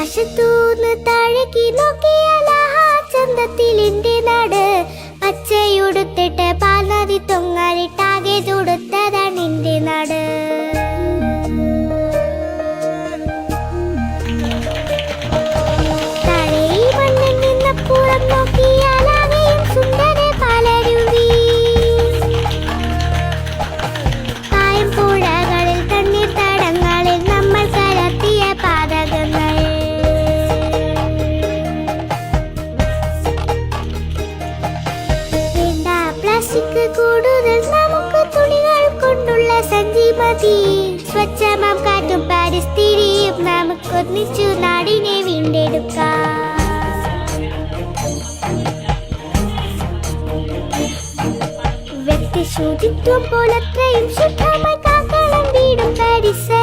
ആകാശത്തൂന്ന് താഴേക്ക് നോക്കിയാൽ ചന്തത്തിൽ എന്റെ നാട്. പച്ചയുടുത്തിട്ട് പാൽനദി തൊങ്ങാനിട്ടാകെ തൊടുത്തതാണ് എന്റെ നാട്. താഴെ മണ്ണിൽ നിന്നപ്പുറം നോക്കിയാൽ ആകെയും സുന്ദര പാലരുവി. പായം പുഴകളിൽ തണ്ണീർ തടങ്ങളിൽ നമ്മൾ കലർത്തിയ പാതകങ്ങൾ. വേണ്ട പ്ലാസ്റ്റിക് കൂടുതൽ, നമുക്ക് തുണികൾ കൊണ്ടുള്ള സഞ്ചി മതി. സ്വച്ഛമാം കാറ്റും പരിസ്ഥിതിയും നമുക്കൊന്നിച്ചു നാടിനെ വീണ്ടെടുക്കാം. വ്യക്തി ശുചിത്വം പോലത്രയും ശുദ്ധമായി കാക്കണം വീടും പരിസരവും.